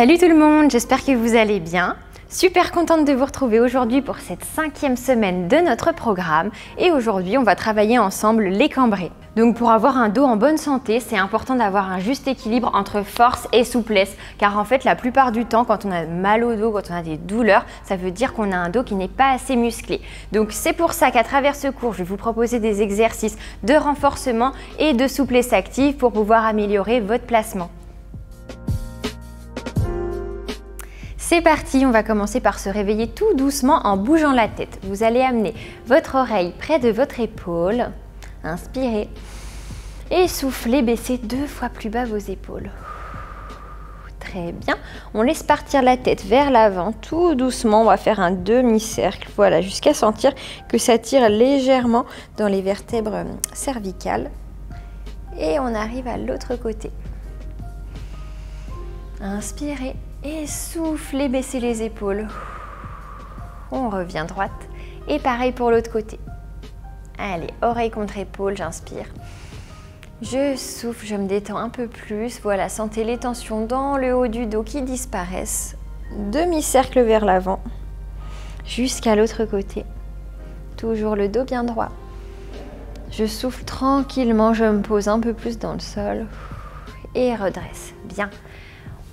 Salut tout le monde, j'espère que vous allez bien. Super contente de vous retrouver aujourd'hui pour cette 5e semaine de notre programme et aujourd'hui on va travailler ensemble les cambrés. Donc pour avoir un dos en bonne santé, c'est important d'avoir un juste équilibre entre force et souplesse car en fait la plupart du temps quand on a mal au dos, quand on a des douleurs, ça veut dire qu'on a un dos qui n'est pas assez musclé. Donc c'est pour ça qu'à travers ce cours, je vais vous proposer des exercices de renforcement et de souplesse active pour pouvoir améliorer votre placement. C'est parti, on va commencer par se réveiller tout doucement en bougeant la tête. Vous allez amener votre oreille près de votre épaule. Inspirez. Et soufflez, baissez 2 fois plus bas vos épaules. Très bien. On laisse partir la tête vers l'avant, tout doucement. On va faire un demi-cercle, voilà, jusqu'à sentir que ça tire légèrement dans les vertèbres cervicales. Et on arrive à l'autre côté. Inspirez. Et soufflez, baissez les épaules. On revient droite. Et pareil pour l'autre côté. Allez, oreille contre épaule, j'inspire. Je souffle, je me détends un peu plus. Voilà, sentez les tensions dans le haut du dos qui disparaissent. Demi-cercle vers l'avant. Jusqu'à l'autre côté. Toujours le dos bien droit. Je souffle tranquillement, je me pose un peu plus dans le sol. Et redresse. Bien.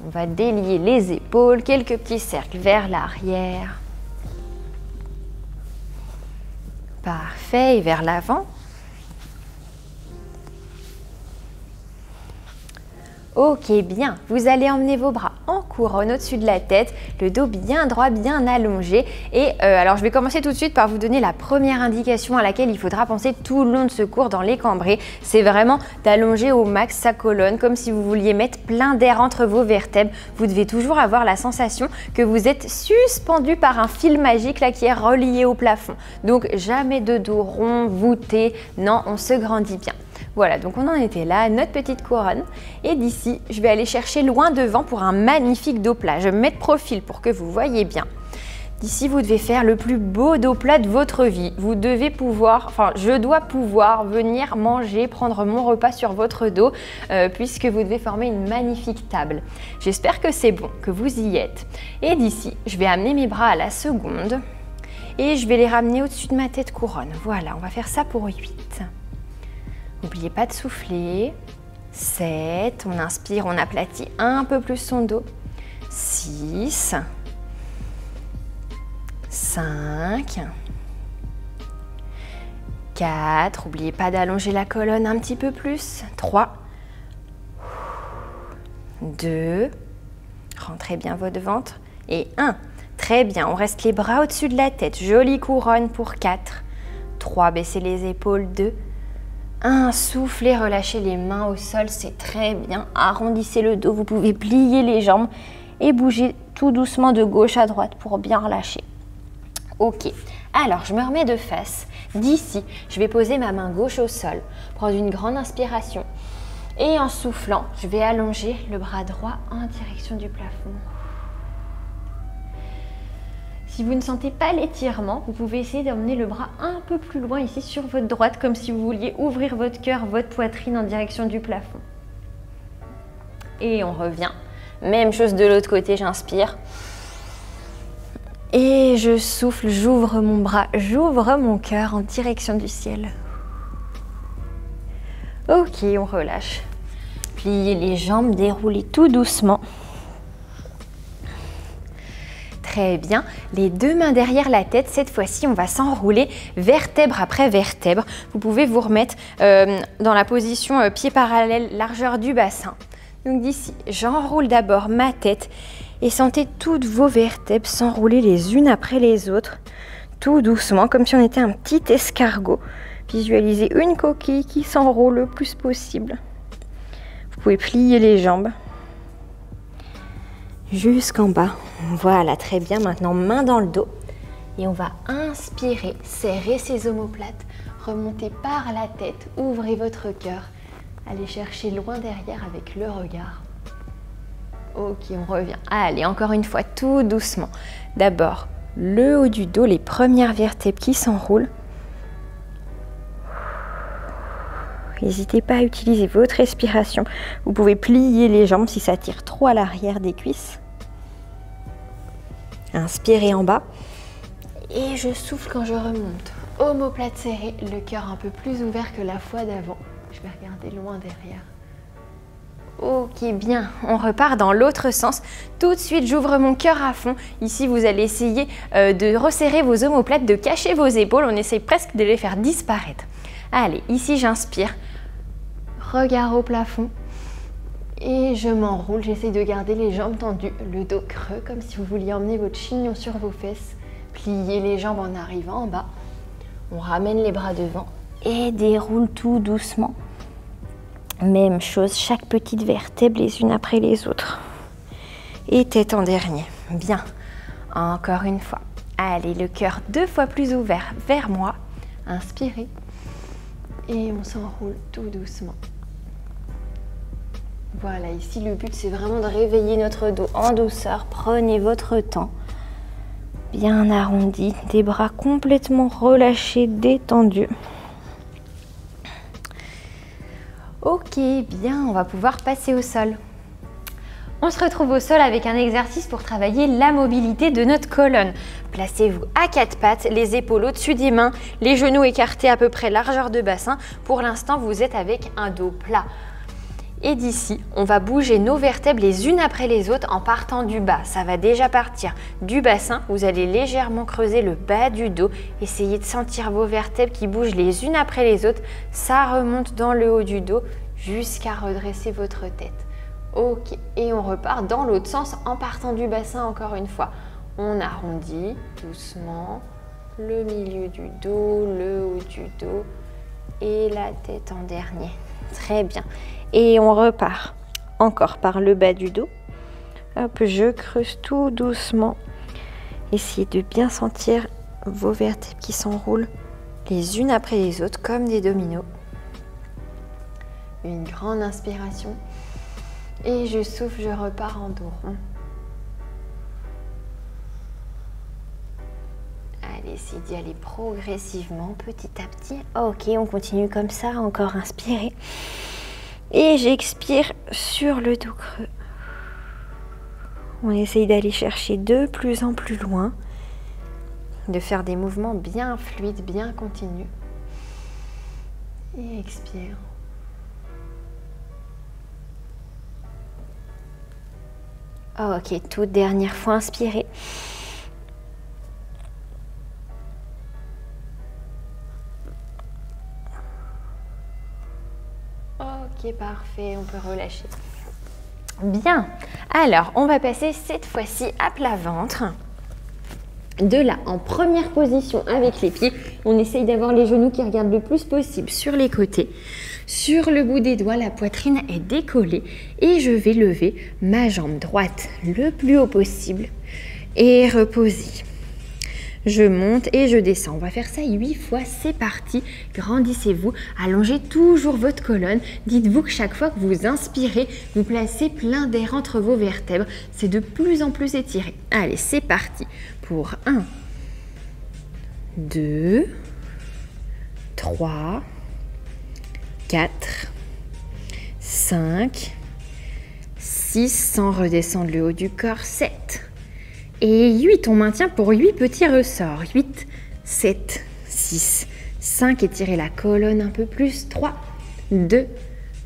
On va délier les épaules, quelques petits cercles vers l'arrière. Parfait, et vers l'avant. Ok, bien. Vous allez emmener vos bras en couronne au-dessus de la tête, le dos bien droit, bien allongé. Et alors, je vais commencer tout de suite par vous donner la première indication à laquelle il faudra penser tout le long de ce cours dans les cambrés. C'est vraiment d'allonger au max sa colonne, comme si vous vouliez mettre plein d'air entre vos vertèbres. Vous devez toujours avoir la sensation que vous êtes suspendu par un fil magique là qui est relié au plafond. Donc, jamais de dos rond, voûté. Non, on se grandit bien. Voilà, donc on en était là, notre petite couronne. Et d'ici, je vais aller chercher loin devant pour un magnifique dos plat. Je me mets de profil pour que vous voyez bien. D'ici, vous devez faire le plus beau dos plat de votre vie. Vous devez pouvoir, enfin, je dois pouvoir venir manger, prendre mon repas sur votre dos puisque vous devez former une magnifique table. J'espère que c'est bon, que vous y êtes. Et d'ici, je vais amener mes bras à la seconde et je vais les ramener au-dessus de ma tête couronne. Voilà, on va faire ça pour 8. N'oubliez pas de souffler. 7, on inspire, on aplatit un peu plus son dos. 6, 5, 4, n'oubliez pas d'allonger la colonne un petit peu plus. 3, 2, rentrez bien votre ventre. Et 1, très bien, on reste les bras au-dessus de la tête. Jolie couronne pour 4, 3, baissez les épaules, 2, 1, soufflez, relâchez les mains au sol, c'est très bien. Arrondissez le dos, vous pouvez plier les jambes et bouger tout doucement de gauche à droite pour bien relâcher. Ok, alors je me remets de face. D'ici, je vais poser ma main gauche au sol, prendre une grande inspiration. Et en soufflant, je vais allonger le bras droit en direction du plafond. Si vous ne sentez pas l'étirement, vous pouvez essayer d'emmener le bras un peu plus loin ici sur votre droite, comme si vous vouliez ouvrir votre cœur, votre poitrine en direction du plafond. Et on revient. Même chose de l'autre côté, j'inspire. Et je souffle, j'ouvre mon bras, j'ouvre mon cœur en direction du ciel. Ok, on relâche. Pliez les jambes, déroulez tout doucement. Très bien, les 2 mains derrière la tête, cette fois-ci on va s'enrouler vertèbre après vertèbre. Vous pouvez vous remettre dans la position pied parallèle, largeur du bassin. Donc d'ici, j'enroule d'abord ma tête et sentez toutes vos vertèbres s'enrouler les unes après les autres, tout doucement, comme si on était un petit escargot. Visualisez une coquille qui s'enroule le plus possible. Vous pouvez plier les jambes jusqu'en bas. Voilà, très bien. Maintenant, main dans le dos. Et on va inspirer, serrer ses omoplates, remonter par la tête, ouvrez votre cœur. Allez chercher loin derrière avec le regard. Ok, on revient. Allez, encore une fois, tout doucement. D'abord, le haut du dos, les premières vertèbres qui s'enroulent. N'hésitez pas à utiliser votre respiration. Vous pouvez plier les jambes si ça tire trop à l'arrière des cuisses. Inspirez en bas. Et je souffle quand je remonte. Omoplate serrée, le cœur un peu plus ouvert que la fois d'avant. Je vais regarder loin derrière. Ok, bien. On repart dans l'autre sens. Tout de suite, j'ouvre mon cœur à fond. Ici, vous allez essayer de resserrer vos omoplates, de cacher vos épaules. On essaye presque de les faire disparaître. Allez, ici, j'inspire. Regard au plafond. Et je m'enroule. J'essaye de garder les jambes tendues, le dos creux, comme si vous vouliez emmener votre chignon sur vos fesses. Pliez les jambes en arrivant en bas. On ramène les bras devant et déroule tout doucement. Même chose, chaque petite vertèbre les unes après les autres. Et tête en dernier. Bien. Encore une fois. Allez, le cœur 2 fois plus ouvert vers moi. Inspirez. Et on s'enroule tout doucement. Voilà, ici le but c'est vraiment de réveiller notre dos en douceur. Prenez votre temps. Bien arrondi, des bras complètement relâchés, détendus. Ok, bien, on va pouvoir passer au sol. On se retrouve au sol avec un exercice pour travailler la mobilité de notre colonne. Placez-vous à 4 pattes, les épaules au-dessus des mains, les genoux écartés à peu près largeur de bassin. Pour l'instant, vous êtes avec un dos plat. Et d'ici, on va bouger nos vertèbres les unes après les autres en partant du bas. Ça va déjà partir du bassin. Vous allez légèrement creuser le bas du dos. Essayez de sentir vos vertèbres qui bougent les unes après les autres. Ça remonte dans le haut du dos jusqu'à redresser votre tête. Ok, et on repart dans l'autre sens en partant du bassin encore une fois. On arrondit doucement le milieu du dos, le haut du dos et la tête en dernier. Très bien. Et on repart encore par le bas du dos. Hop, je creuse tout doucement. Essayez de bien sentir vos vertèbres qui s'enroulent les unes après les autres comme des dominos. Une grande inspiration. Et je souffle, je repars en dos rond. Allez, essayez d'y aller progressivement, petit à petit. Ok, on continue comme ça, encore inspirer. Et j'expire sur le dos creux. On essaye d'aller chercher de plus en plus loin, de faire des mouvements bien fluides, bien continus. Et expire. Ok, toute dernière fois, inspirez. Ok, parfait, on peut relâcher. Bien, alors on va passer cette fois-ci à plat ventre. De là, en première position avec les pieds, on essaye d'avoir les genoux qui regardent le plus possible sur les côtés. Sur le bout des doigts, la poitrine est décollée et je vais lever ma jambe droite le plus haut possible et reposer. Je monte et je descends. On va faire ça 8 fois, c'est parti. Grandissez-vous, allongez toujours votre colonne. Dites-vous que chaque fois que vous inspirez, vous placez plein d'air entre vos vertèbres. C'est de plus en plus étiré. Allez, c'est parti. Pour 1, 2, 3, 4, 5, 6, sans redescendre le haut du corps, 7. Et 8, on maintient pour 8 petits ressorts. 8, 7, 6, 5, étirez la colonne un peu plus. 3, 2,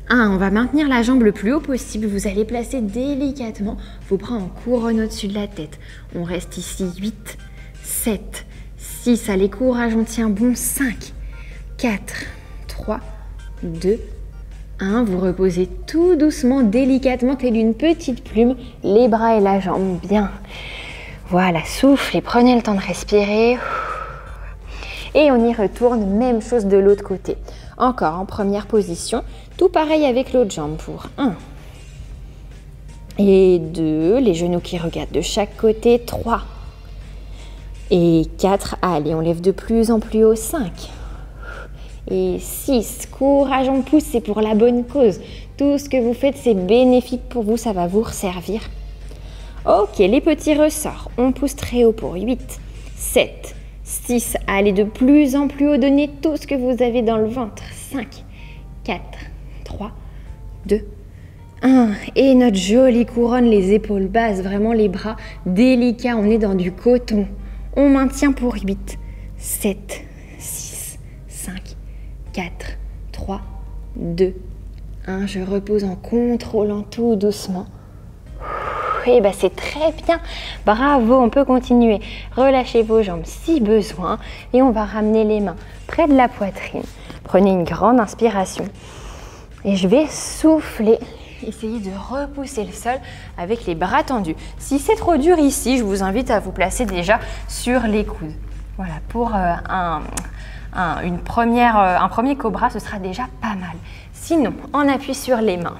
1. On va maintenir la jambe le plus haut possible. Vous allez placer délicatement vos bras en couronne au-dessus de la tête. On reste ici. 8, 7, 6. Allez, courage, on tient bon. 5, 4, 3, 2, 1. Vous reposez tout doucement, délicatement, telle une petite plume. Les bras et la jambe, bien. Voilà, soufflez, prenez le temps de respirer. Et on y retourne, même chose de l'autre côté. Encore en première position, tout pareil avec l'autre jambe pour 1 et 2, les genoux qui regardent de chaque côté, 3 et 4, allez, on lève de plus en plus haut, 5 et 6, courage, on pousse, c'est pour la bonne cause. Tout ce que vous faites, c'est bénéfique pour vous, ça va vous resservir. Ok, les petits ressorts, on pousse très haut pour 8, 7, 6, allez de plus en plus haut, donnez tout ce que vous avez dans le ventre, 5, 4, 3, 2, 1. Et notre jolie couronne, les épaules basses, vraiment les bras délicats, on est dans du coton. On maintient pour 8, 7, 6, 5, 4, 3, 2, 1. Je repose en contrôlant tout doucement. Et ben c'est très bien, bravo, on peut continuer. Relâchez vos jambes si besoin et on va ramener les mains près de la poitrine. Prenez une grande inspiration et je vais souffler. Essayez de repousser le sol avec les bras tendus. Si c'est trop dur ici, je vous invite à vous placer déjà sur les coudes. Voilà, pour un premier cobra, ce sera déjà pas mal. Sinon, on appuie sur les mains.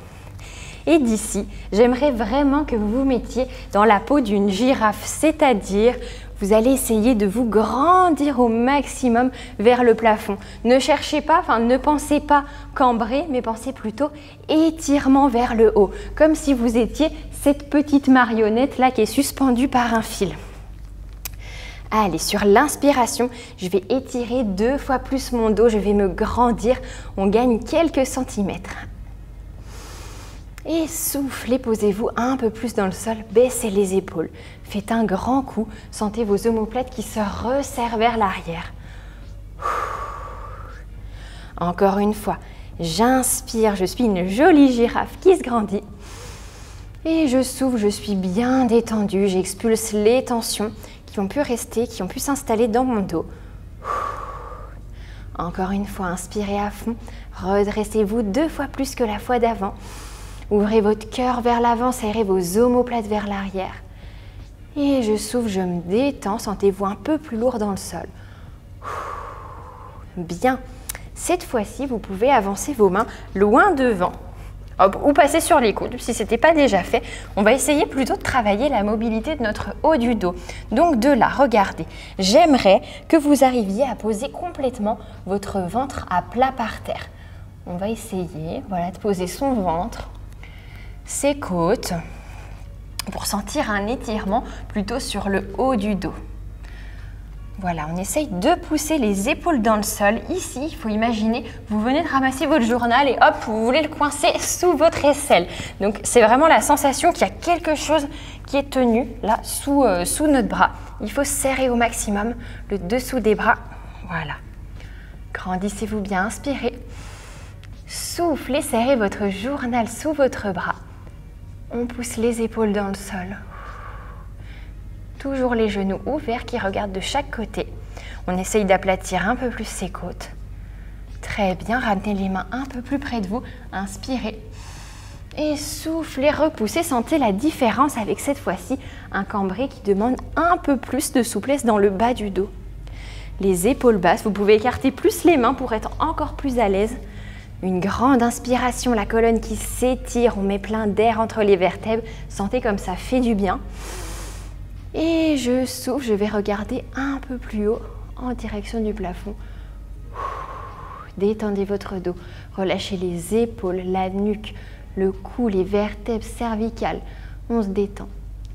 Et d'ici, j'aimerais vraiment que vous vous mettiez dans la peau d'une girafe, c'est-à-dire vous allez essayer de vous grandir au maximum vers le plafond. Ne cherchez pas, ne pensez pas cambrer, mais pensez plutôt étirement vers le haut, comme si vous étiez cette petite marionnette là qui est suspendue par un fil. Allez, sur l'inspiration, je vais étirer 2 fois plus mon dos, je vais me grandir, on gagne quelques centimètres. Et soufflez, posez-vous un peu plus dans le sol, baissez les épaules. Faites un grand coup, sentez vos omoplates qui se resserrent vers l'arrière. Encore une fois, j'inspire, je suis une jolie girafe qui se grandit. Et je souffle, je suis bien détendue, j'expulse les tensions qui ont pu rester, qui ont pu s'installer dans mon dos. Encore une fois, inspirez à fond, redressez-vous 2 fois plus que la fois d'avant. Ouvrez votre cœur vers l'avant, serrez vos omoplates vers l'arrière. Et je souffle, je me détends, sentez-vous un peu plus lourd dans le sol. Bien, cette fois-ci, vous pouvez avancer vos mains loin devant. Hop, ou passer sur les coudes, si ce n'était pas déjà fait. On va essayer plutôt de travailler la mobilité de notre haut du dos. Donc de là, regardez, j'aimerais que vous arriviez à poser complètement votre ventre à plat par terre. On va essayer, voilà, de poser son ventre, ses côtes, pour sentir un étirement plutôt sur le haut du dos. Voilà, on essaye de pousser les épaules dans le sol. Ici, il faut imaginer, vous venez de ramasser votre journal et hop, vous voulez le coincer sous votre aisselle. Donc, c'est vraiment la sensation qu'il y a quelque chose qui est tenu là, sous notre bras. Il faut serrer au maximum le dessous des bras. Voilà. Grandissez-vous bien, inspirez. Soufflez, serrez votre journal sous votre bras. On pousse les épaules dans le sol. Toujours les genoux ouverts qui regardent de chaque côté. On essaye d'aplatir un peu plus ses côtes. Très bien, ramenez les mains un peu plus près de vous. Inspirez. Et soufflez, repoussez. Sentez la différence avec cette fois-ci un cambré qui demande un peu plus de souplesse dans le bas du dos. Les épaules basses, vous pouvez écarter plus les mains pour être encore plus à l'aise. Une grande inspiration, la colonne qui s'étire, on met plein d'air entre les vertèbres. Sentez comme ça fait du bien. Et je souffle, je vais regarder un peu plus haut en direction du plafond. Détendez votre dos, relâchez les épaules, la nuque, le cou, les vertèbres cervicales. On se détend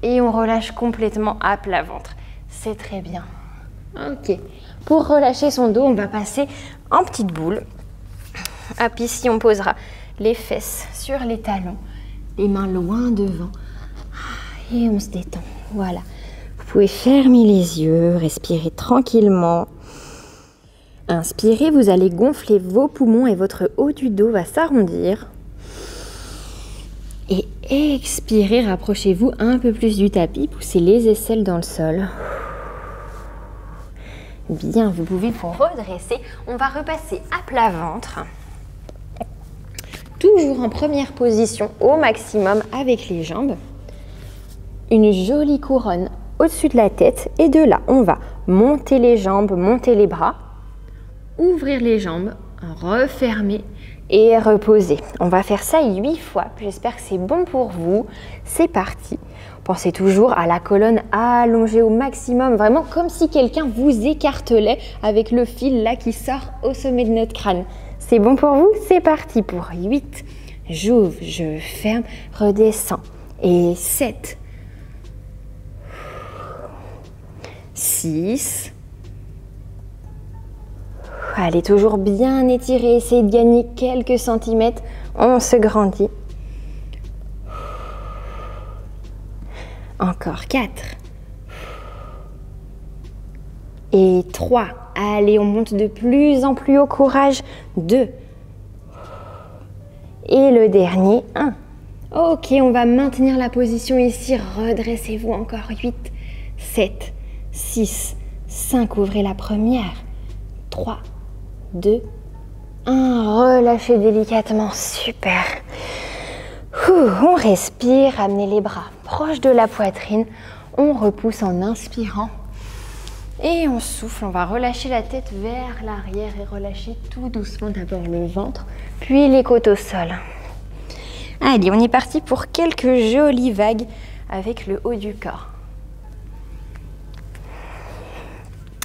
et on relâche complètement à plat ventre. C'est très bien. Ok, pour relâcher son dos, on va passer en petite boule. Hop, ici, on posera les fesses sur les talons, les mains loin devant. Et on se détend. Voilà. Vous pouvez fermer les yeux, respirer tranquillement. Inspirez, vous allez gonfler vos poumons et votre haut du dos va s'arrondir. Et expirez, rapprochez-vous un peu plus du tapis, poussez les aisselles dans le sol. Bien, vous pouvez vous redresser. On va repasser à plat ventre. Toujours en première position au maximum avec les jambes. Une jolie couronne au-dessus de la tête. Et de là, on va monter les jambes, monter les bras, ouvrir les jambes, refermer et reposer. On va faire ça 8 fois. J'espère que c'est bon pour vous. C'est parti. Pensez toujours à la colonne allongée au maximum, vraiment comme si quelqu'un vous écartelait avec le fil là qui sort au sommet de notre crâne. C'est bon pour vous? C'est parti pour 8. J'ouvre, je ferme, redescends. Et 7. 6. Allez, toujours bien étirer, essayez de gagner quelques centimètres. On se grandit. Encore 4. Et 3. Allez, on monte de plus en plus haut. Courage. 2. Et le dernier, 1. Ok, on va maintenir la position ici. Redressez-vous encore. 8, 7, 6, 5. Ouvrez la première. 3, 2, 1. Relâchez délicatement. Super. On respire. Amenez les bras proches de la poitrine. On repousse en inspirant. Et on souffle. On va relâcher la tête vers l'arrière et relâcher tout doucement d'abord le ventre, puis les côtes au sol. Allez, on est parti pour quelques jolies vagues avec le haut du corps.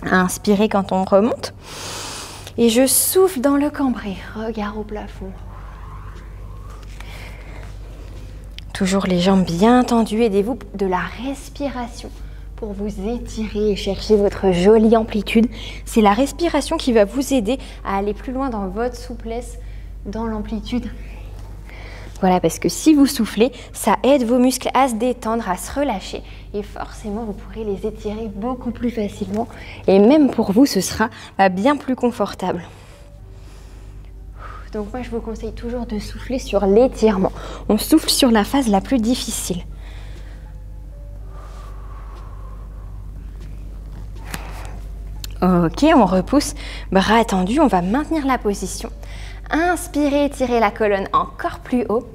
Inspirez quand on remonte. Et je souffle dans le cambré. Regard au plafond. Toujours les jambes bien tendues. Aidez-vous de la respiration pour vous étirer et chercher votre jolie amplitude. C'est la respiration qui va vous aider à aller plus loin dans votre souplesse, dans l'amplitude. Voilà, parce que si vous soufflez, ça aide vos muscles à se détendre, à se relâcher. Et forcément, vous pourrez les étirer beaucoup plus facilement. Et même pour vous, ce sera bien plus confortable. Donc moi, je vous conseille toujours de souffler sur l'étirement. On souffle sur la phase la plus difficile. Ok, on repousse, bras tendus, on va maintenir la position. Inspirez, étirez la colonne encore plus haut.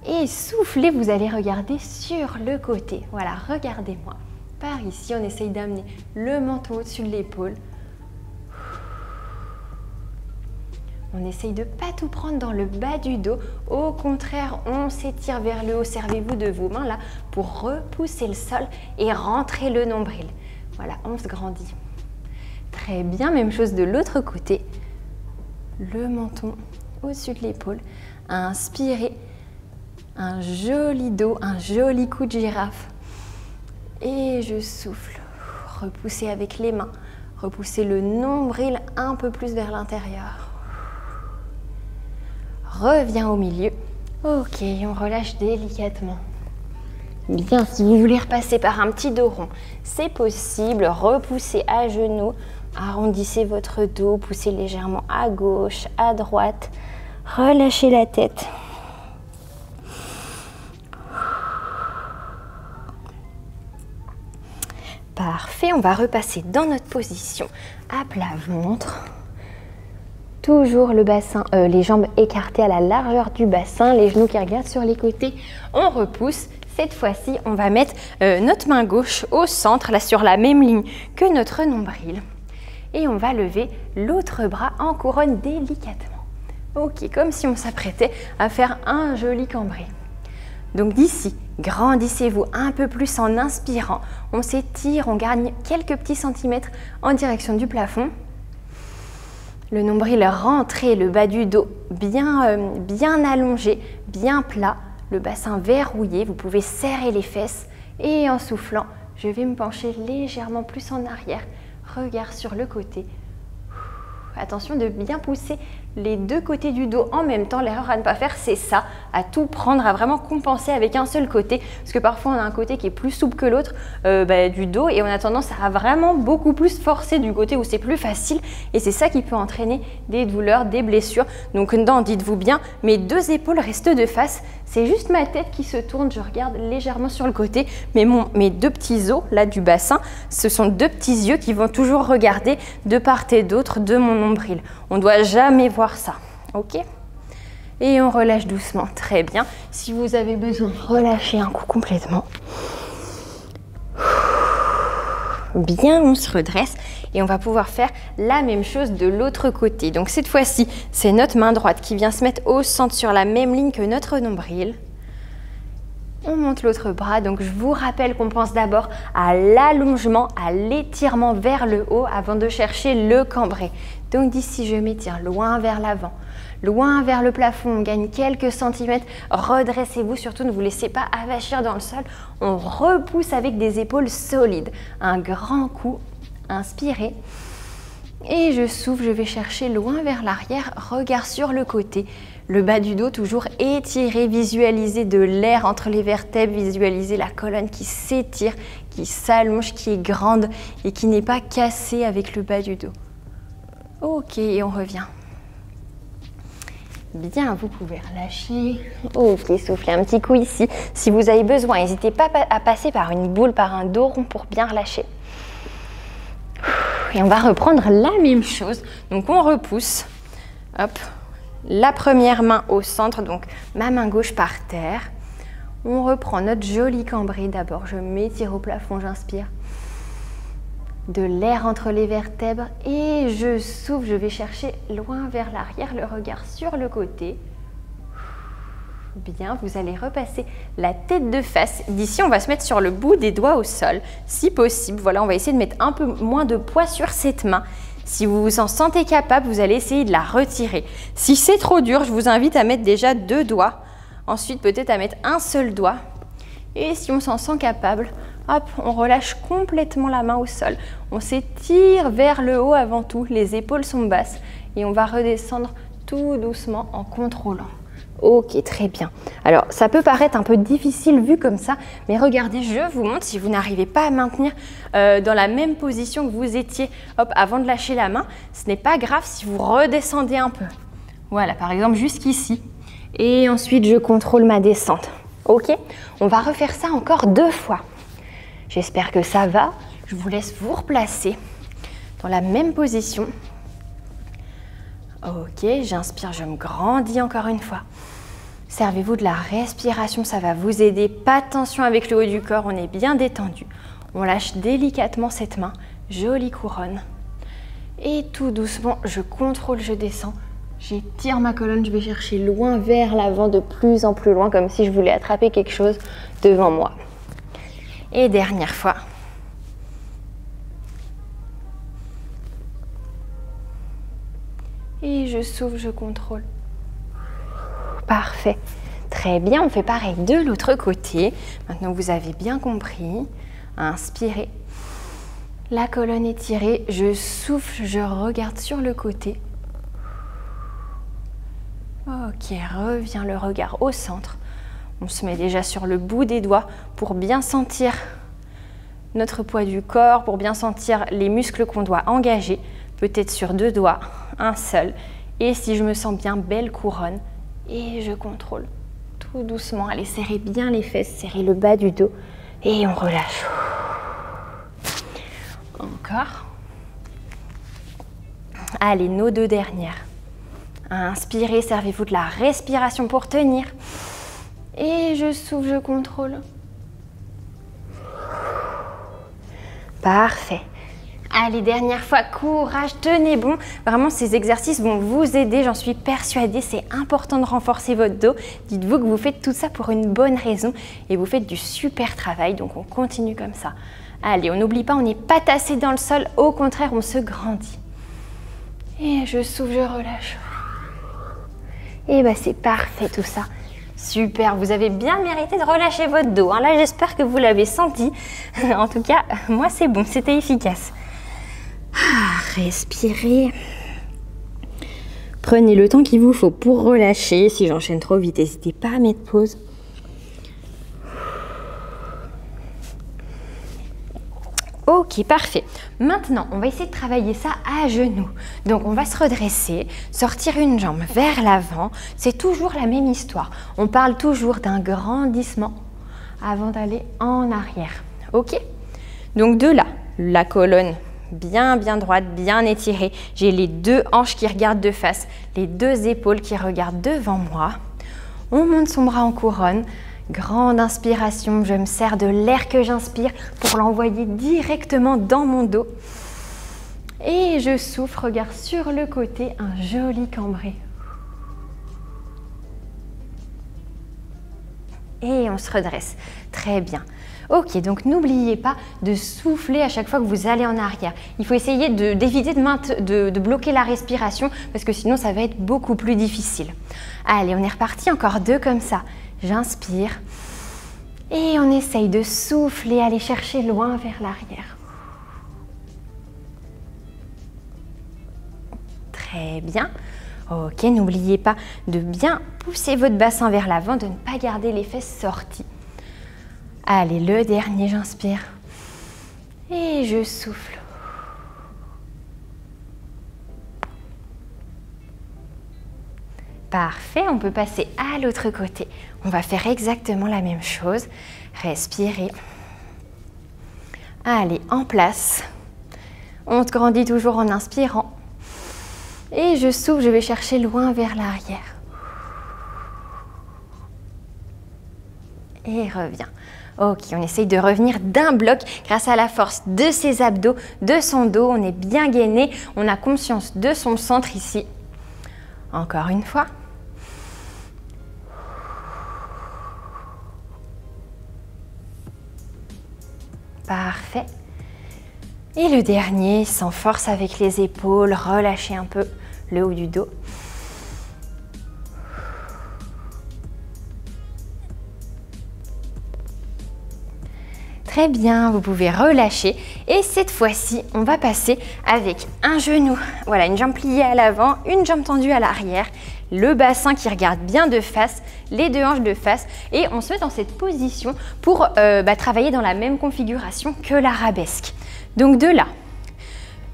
Et soufflez, vous allez regarder sur le côté. Voilà, regardez-moi. Par ici, on essaye d'amener le menton au-dessus de l'épaule. On essaye de ne pas tout prendre dans le bas du dos. Au contraire, on s'étire vers le haut. Servez-vous de vos mains là pour repousser le sol et rentrer le nombril. Voilà, on se grandit. Très bien, même chose de l'autre côté. Le menton au-dessus de l'épaule. Inspirez. Un joli dos, un joli cou de girafe. Et je souffle. Repoussez avec les mains. Repoussez le nombril un peu plus vers l'intérieur. Reviens au milieu. Ok, on relâche délicatement. Bien, si vous voulez repasser par un petit dos rond, c'est possible. Repoussez à genoux. Arrondissez votre dos. Poussez légèrement à gauche, à droite. Relâchez la tête. Parfait, on va repasser dans notre position à plat ventre. Toujours le bassin, les jambes écartées à la largeur du bassin, les genoux qui regardent sur les côtés. On repousse. Cette fois-ci, on va mettre notre main gauche au centre, là sur la même ligne que notre nombril. Et on va lever l'autre bras en couronne délicatement. Ok, comme si on s'apprêtait à faire un joli cambré. Donc d'ici, grandissez-vous un peu plus en inspirant. On s'étire, on gagne quelques petits centimètres en direction du plafond. Le nombril rentré, le bas du dos bien allongé, bien plat. Le bassin verrouillé, vous pouvez serrer les fesses. Et en soufflant, je vais me pencher légèrement plus en arrière. Regard sur le côté. Attention de bien pousser les deux côtés du dos en même temps. L'erreur à ne pas faire, c'est ça, à tout prendre, à vraiment compenser avec un seul côté. Parce que parfois, on a un côté qui est plus souple que l'autre du dos et on a tendance à vraiment beaucoup plus forcer du côté où c'est plus facile. Et c'est ça qui peut entraîner des douleurs, des blessures. Donc, dites-vous bien, mes deux épaules restent de face. C'est juste ma tête qui se tourne, je regarde légèrement sur le côté. Mais mes deux petits os là du bassin, ce sont deux petits yeux qui vont toujours regarder de part et d'autre de mon nombril. On ne doit jamais voir ça, ok? Et on relâche doucement, très bien. Si vous avez besoin, relâchez un coup complètement. Bien, on se redresse et on va pouvoir faire la même chose de l'autre côté. Donc cette fois-ci, c'est notre main droite qui vient se mettre au centre sur la même ligne que notre nombril. On monte l'autre bras, donc je vous rappelle qu'on pense d'abord à l'allongement, à l'étirement vers le haut avant de chercher le cambré. Donc d'ici, je m'étire loin vers l'avant, loin vers le plafond, on gagne quelques centimètres. Redressez-vous, surtout ne vous laissez pas avachir dans le sol. On repousse avec des épaules solides. Un grand coup, inspirez. Et je souffle, je vais chercher loin vers l'arrière, regard sur le côté. Le bas du dos toujours étiré, visualisez de l'air entre les vertèbres, visualisez la colonne qui s'étire, qui s'allonge, qui est grande et qui n'est pas cassée avec le bas du dos. Ok, et on revient. Bien, vous pouvez relâcher. Ok, soufflez un petit coup ici. Si vous avez besoin, n'hésitez pas à passer par une boule, par un dos rond pour bien relâcher. Et on va reprendre la même chose. Donc on repousse. Hop. La première main au centre, donc ma main gauche par terre. On reprend notre joli cambré. D'abord, je m'étire au plafond, j'inspire. De l'air entre les vertèbres et je souffle, je vais chercher loin vers l'arrière, le regard sur le côté. Bien, vous allez repasser la tête de face. D'ici, on va se mettre sur le bout des doigts au sol, si possible. Voilà, on va essayer de mettre un peu moins de poids sur cette main. Si vous vous en sentez capable, vous allez essayer de la retirer. Si c'est trop dur, je vous invite à mettre déjà 2 doigts. Ensuite, peut-être à mettre un seul doigt. Et si on s'en sent capable, hop, on relâche complètement la main au sol. On s'étire vers le haut avant tout, les épaules sont basses. Et on va redescendre tout doucement en contrôlant. Ok, très bien. Alors, ça peut paraître un peu difficile vu comme ça, mais regardez, je vous montre si vous n'arrivez pas à maintenir dans la même position que vous étiez avant de lâcher la main. Ce n'est pas grave si vous redescendez un peu. Voilà, par exemple, jusqu'ici. Et ensuite, je contrôle ma descente. Ok, on va refaire ça encore 2 fois. J'espère que ça va. Je vous laisse vous replacer dans la même position. Ok, j'inspire, je me grandis encore une fois. Servez-vous de la respiration, ça va vous aider. Pas de tension avec le haut du corps, on est bien détendu. On lâche délicatement cette main, jolie couronne. Et tout doucement, je contrôle, je descends. J'étire ma colonne, je vais chercher loin vers l'avant, de plus en plus loin, comme si je voulais attraper quelque chose devant moi. Et dernière fois. Et je souffle, je contrôle. Parfait. Très bien, on fait pareil de l'autre côté. Maintenant, vous avez bien compris. Inspirez. La colonne étirée. Je souffle, je regarde sur le côté. Ok, revient le regard au centre. On se met déjà sur le bout des doigts pour bien sentir notre poids du corps, pour bien sentir les muscles qu'on doit engager. Peut-être sur 2 doigts, un seul. Et si je me sens bien, belle couronne. Et je contrôle tout doucement. Allez, serrez bien les fesses, serrez le bas du dos. Et on relâche. Encore. Allez, nos 2 dernières. Inspirez, servez-vous de la respiration pour tenir. Et je souffle, je contrôle. Parfait. Allez, dernière fois, courage, tenez bon. Vraiment, ces exercices vont vous aider, j'en suis persuadée. C'est important de renforcer votre dos. Dites-vous que vous faites tout ça pour une bonne raison et vous faites du super travail. Donc, on continue comme ça. Allez, on n'oublie pas, on n'est pas tassé dans le sol. Au contraire, on se grandit. Et je souffle, je relâche. Et bah, c'est parfait tout ça. Super, vous avez bien mérité de relâcher votre dos. Hein. Là, j'espère que vous l'avez senti. En tout cas, moi, c'est bon, c'était efficace. Respirez. Prenez le temps qu'il vous faut pour relâcher. Si j'enchaîne trop vite, n'hésitez pas à mettre pause. Ok, parfait. Maintenant, on va essayer de travailler ça à genoux. Donc, on va se redresser, sortir une jambe vers l'avant. C'est toujours la même histoire. On parle toujours d'un grandissement avant d'aller en arrière. Ok? Donc, de là, la colonne bien droite, bien étirée. J'ai les 2 hanches qui regardent de face, les 2 épaules qui regardent devant moi. On monte son bras en couronne. Grande inspiration, je me sers de l'air que j'inspire pour l'envoyer directement dans mon dos. Et je souffle, regard sur le côté, un joli cambré. Et on se redresse. Très bien. Ok, donc n'oubliez pas de souffler à chaque fois que vous allez en arrière. Il faut essayer d'éviter de bloquer la respiration parce que sinon ça va être beaucoup plus difficile. Allez, on est reparti, encore 2 comme ça. J'inspire et on essaye de souffler, aller chercher loin vers l'arrière. Très bien. Ok, n'oubliez pas de bien pousser votre bassin vers l'avant, de ne pas garder les fesses sorties. Allez, le dernier, j'inspire. Et je souffle. Parfait, on peut passer à l'autre côté. On va faire exactement la même chose. Respirez. Allez, en place. On se grandit toujours en inspirant. Et je souffle, je vais chercher loin vers l'arrière. Et reviens. Ok, on essaye de revenir d'un bloc grâce à la force de ses abdos, de son dos. On est bien gainé, on a conscience de son centre ici. Encore une fois. Parfait. Et le dernier, sans force avec les épaules, relâchez un peu le haut du dos. Très bien, vous pouvez relâcher et cette fois-ci, on va passer avec un genou, voilà, une jambe pliée à l'avant, une jambe tendue à l'arrière, le bassin qui regarde bien de face, les deux hanches de face et on se met dans cette position pour travailler dans la même configuration que l'arabesque. Donc de là,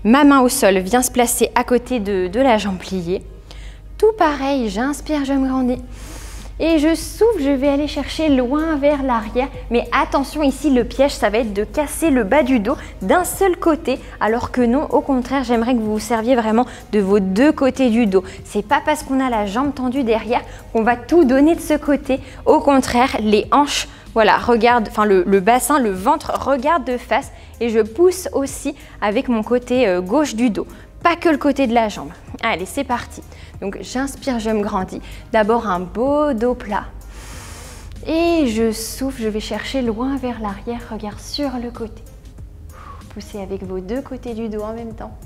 ma main au sol vient se placer à côté de la jambe pliée. Tout pareil, j'inspire, je me grandis. Et je souffle, je vais aller chercher loin vers l'arrière. Mais attention ici, le piège, ça va être de casser le bas du dos d'un seul côté. Alors que non, au contraire, j'aimerais que vous vous serviez vraiment de vos deux côtés du dos. C'est pas parce qu'on a la jambe tendue derrière qu'on va tout donner de ce côté. Au contraire, les hanches, voilà, regarde, enfin le bassin, le ventre regarde de face. Et je pousse aussi avec mon côté gauche du dos. Pas que le côté de la jambe. Allez, c'est parti. Donc j'inspire, je me grandis. D'abord un beau dos plat. Et je souffle, je vais chercher loin vers l'arrière, regard sur le côté. Poussez avec vos deux côtés du dos en même temps.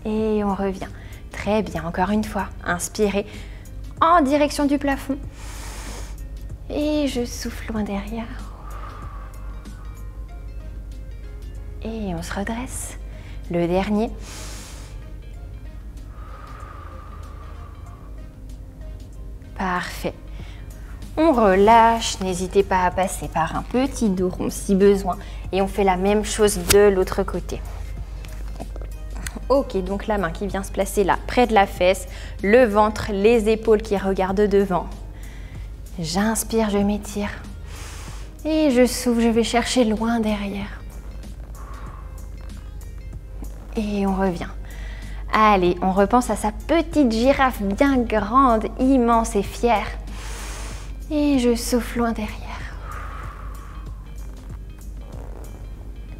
Et on revient. Très bien, encore une fois. Inspirez en direction du plafond. Et je souffle loin derrière. Et on se redresse. Le dernier. Parfait. On relâche, n'hésitez pas à passer par un petit dos rond si besoin. Et on fait la même chose de l'autre côté. Ok, donc la main qui vient se placer là, près de la fesse, le ventre, les épaules qui regardent devant. J'inspire, je m'étire. Et je souffle, je vais chercher loin derrière. Et on revient. Allez, on repense à sa petite girafe bien grande, immense et fière. Et je souffle loin derrière.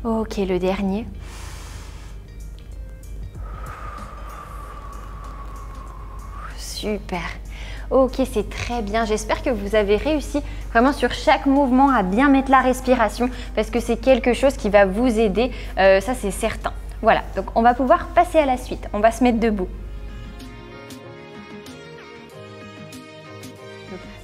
Ok, le dernier. Super. Ok, c'est très bien. J'espère que vous avez réussi vraiment sur chaque mouvement à bien mettre la respiration parce que c'est quelque chose qui va vous aider, ça c'est certain. Voilà, donc on va pouvoir passer à la suite. On va se mettre debout.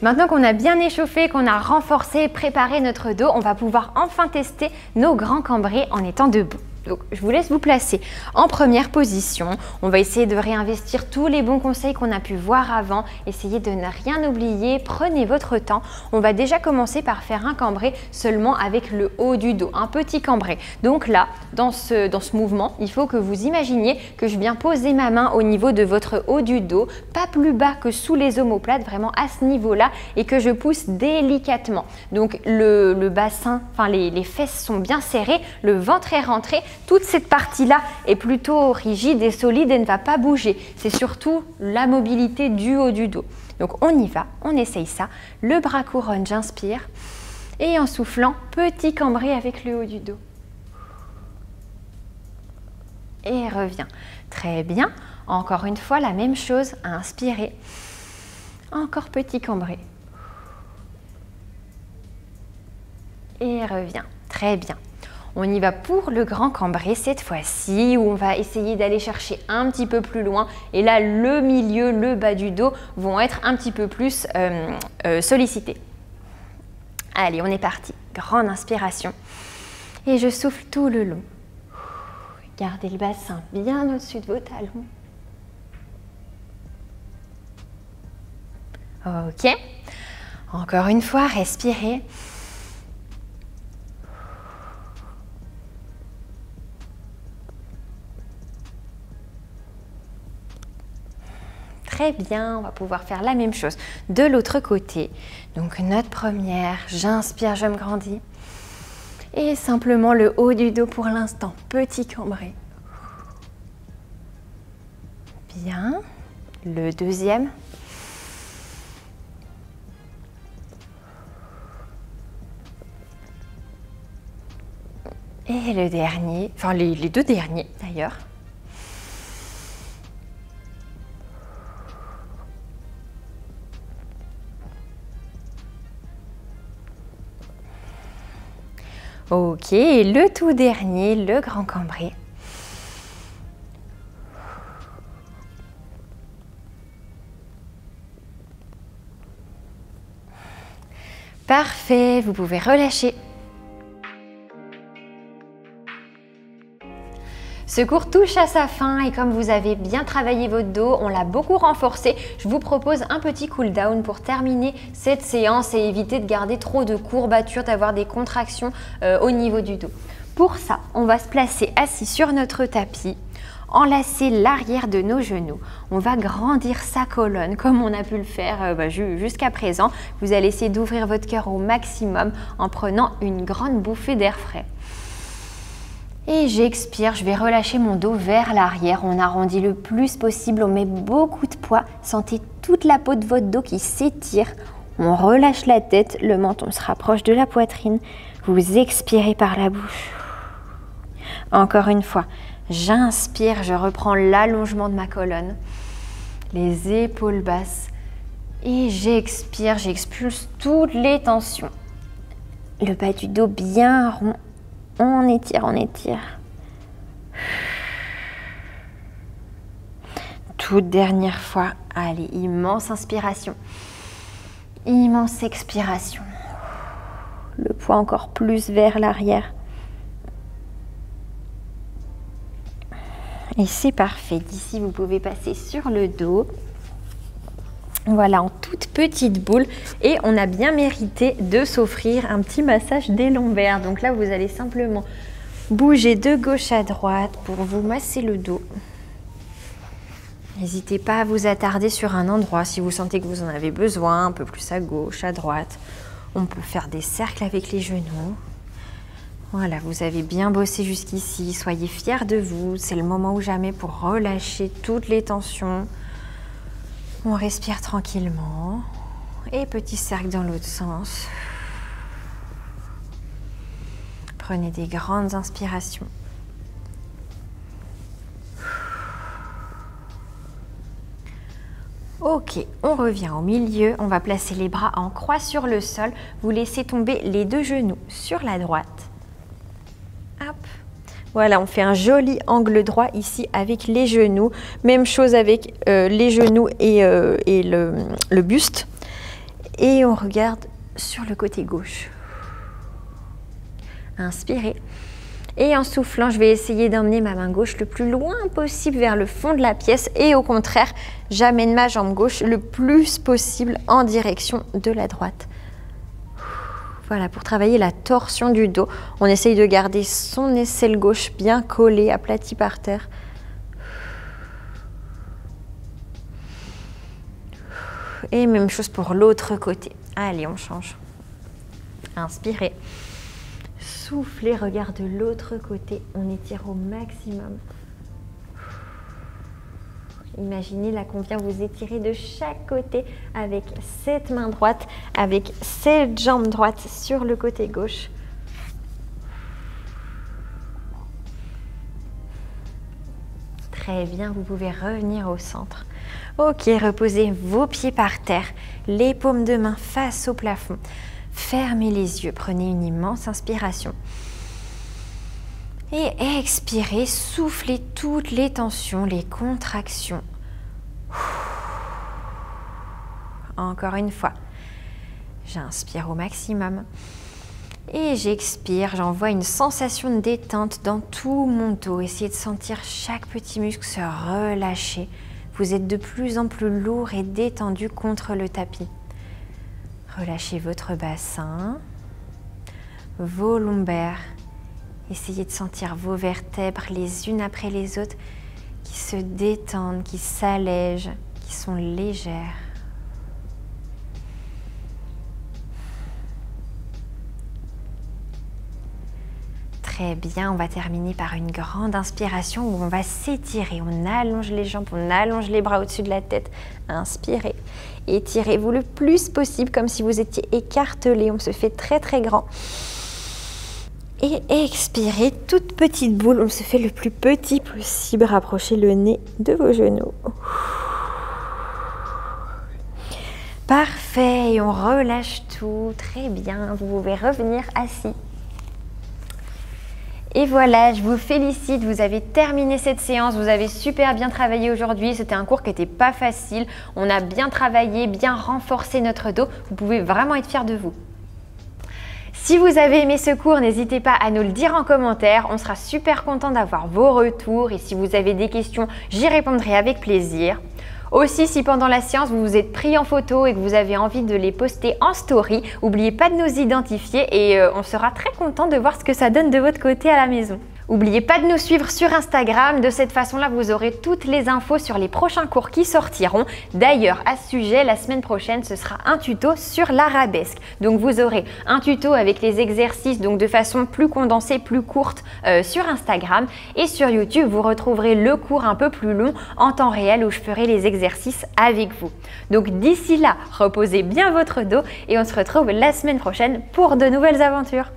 Maintenant qu'on a bien échauffé, qu'on a renforcé, préparé notre dos, on va pouvoir enfin tester nos grands cambrés en étant debout. Donc, je vous laisse vous placer en première position. On va essayer de réinvestir tous les bons conseils qu'on a pu voir avant. Essayez de ne rien oublier. Prenez votre temps. On va déjà commencer par faire un cambré seulement avec le haut du dos, un petit cambré. Donc là, dans ce mouvement, il faut que vous imaginiez que je viens poser ma main au niveau de votre haut du dos, pas plus bas que sous les omoplates, vraiment à ce niveau-là, et que je pousse délicatement. Donc le bassin, enfin les fesses sont bien serrées, le ventre est rentré. Toute cette partie-là est plutôt rigide et solide et ne va pas bouger. C'est surtout la mobilité du haut du dos. Donc on y va, on essaye ça. Le bras couronne, j'inspire. Et en soufflant, petit cambré avec le haut du dos. Et reviens. Très bien. Encore une fois, la même chose. Inspirez. Encore petit cambré. Et reviens. Très bien. On y va pour le grand cambré cette fois-ci où on va essayer d'aller chercher un petit peu plus loin et là le milieu, le bas du dos vont être un petit peu plus sollicités. Allez, on est parti. Grande inspiration et je souffle tout le long. Gardez le bassin bien au-dessus de vos talons. Ok. Encore une fois, respirez. Très bien, on va pouvoir faire la même chose de l'autre côté. Donc notre première, j'inspire, je me grandis. Et simplement le haut du dos pour l'instant, petit cambré. Bien. Le deuxième. Et le dernier, enfin les deux derniers d'ailleurs. Ok, et le tout dernier, le grand cambré. Parfait, vous pouvez relâcher. Ce cours touche à sa fin et comme vous avez bien travaillé votre dos, on l'a beaucoup renforcé, je vous propose un petit cool down pour terminer cette séance et éviter de garder trop de courbatures, d'avoir des contractions au niveau du dos. Pour ça, on va se placer assis sur notre tapis, enlacer l'arrière de nos genoux. On va grandir sa colonne comme on a pu le faire jusqu'à présent. Vous allez essayer d'ouvrir votre cœur au maximum en prenant une grande bouffée d'air frais. Et j'expire, je vais relâcher mon dos vers l'arrière, on arrondit le plus possible, on met beaucoup de poids, sentez toute la peau de votre dos qui s'étire, on relâche la tête, le menton se rapproche de la poitrine, vous expirez par la bouche. Encore une fois, j'inspire, je reprends l'allongement de ma colonne, les épaules basses et j'expire, j'expulse toutes les tensions. Le bas du dos bien rond. On étire, on étire. Toute dernière fois. Allez, immense inspiration. Immense expiration. Le poids encore plus vers l'arrière. Et c'est parfait. D'ici, vous pouvez passer sur le dos. Voilà, en toute petite boule et on a bien mérité de s'offrir un petit massage des lombaires. Donc là, vous allez simplement bouger de gauche à droite pour vous masser le dos. N'hésitez pas à vous attarder sur un endroit si vous sentez que vous en avez besoin, un peu plus à gauche, à droite. On peut faire des cercles avec les genoux. Voilà, vous avez bien bossé jusqu'ici. Soyez fiers de vous. C'est le moment ou jamais pour relâcher toutes les tensions. On respire tranquillement et petit cercle dans l'autre sens. Prenez des grandes inspirations. Ok, on revient au milieu. On va placer les bras en croix sur le sol. Vous laissez tomber les deux genoux sur la droite. Hop. Voilà, on fait un joli angle droit ici avec les genoux. Même chose avec les genoux et le buste. Et on regarde sur le côté gauche. Inspirez. Et en soufflant, je vais essayer d'emmener ma main gauche le plus loin possible vers le fond de la pièce. Et au contraire, j'amène ma jambe gauche le plus possible en direction de la droite. Voilà, pour travailler la torsion du dos, on essaye de garder son aisselle gauche bien collée, aplatie par terre. Et même chose pour l'autre côté. Allez, on change. Inspirez. Soufflez, regardez de l'autre côté. On étire au maximum. Imaginez là qu'on vient vous étirer de chaque côté avec cette main droite, avec cette jambe droite sur le côté gauche. Très bien, vous pouvez revenir au centre. Ok, reposez vos pieds par terre, les paumes de main face au plafond. Fermez les yeux, prenez une immense inspiration. Et expirez, soufflez toutes les tensions, les contractions. Encore une fois. J'inspire au maximum. Et j'expire, j'envoie une sensation de détente dans tout mon dos. Essayez de sentir chaque petit muscle se relâcher. Vous êtes de plus en plus lourd et détendu contre le tapis. Relâchez votre bassin, vos lombaires. Essayez de sentir vos vertèbres les unes après les autres qui se détendent, qui s'allègent, qui sont légères. Très bien, on va terminer par une grande inspiration où on va s'étirer. On allonge les jambes, on allonge les bras au-dessus de la tête. Inspirez. Étirez-vous le plus possible comme si vous étiez écartelé. On se fait très très grand. Et expirez, toute petite boule. On se fait le plus petit possible. Rapprochez le nez de vos genoux. Parfait, et on relâche tout. Très bien, vous pouvez revenir assis. Et voilà, je vous félicite, vous avez terminé cette séance, vous avez super bien travaillé aujourd'hui. C'était un cours qui n'était pas facile. On a bien travaillé, bien renforcé notre dos. Vous pouvez vraiment être fiers de vous. Si vous avez aimé ce cours, n'hésitez pas à nous le dire en commentaire. On sera super content d'avoir vos retours. Et si vous avez des questions, j'y répondrai avec plaisir. Aussi, si pendant la séance, vous vous êtes pris en photo et que vous avez envie de les poster en story, n'oubliez pas de nous identifier et on sera très content de voir ce que ça donne de votre côté à la maison. N'oubliez pas de nous suivre sur Instagram, de cette façon-là vous aurez toutes les infos sur les prochains cours qui sortiront. D'ailleurs, à ce sujet, la semaine prochaine, ce sera un tuto sur l'arabesque. Donc vous aurez un tuto avec les exercices donc de façon plus condensée, plus courte sur Instagram. Et sur YouTube, vous retrouverez le cours un peu plus long en temps réel où je ferai les exercices avec vous. Donc d'ici là, reposez bien votre dos et on se retrouve la semaine prochaine pour de nouvelles aventures.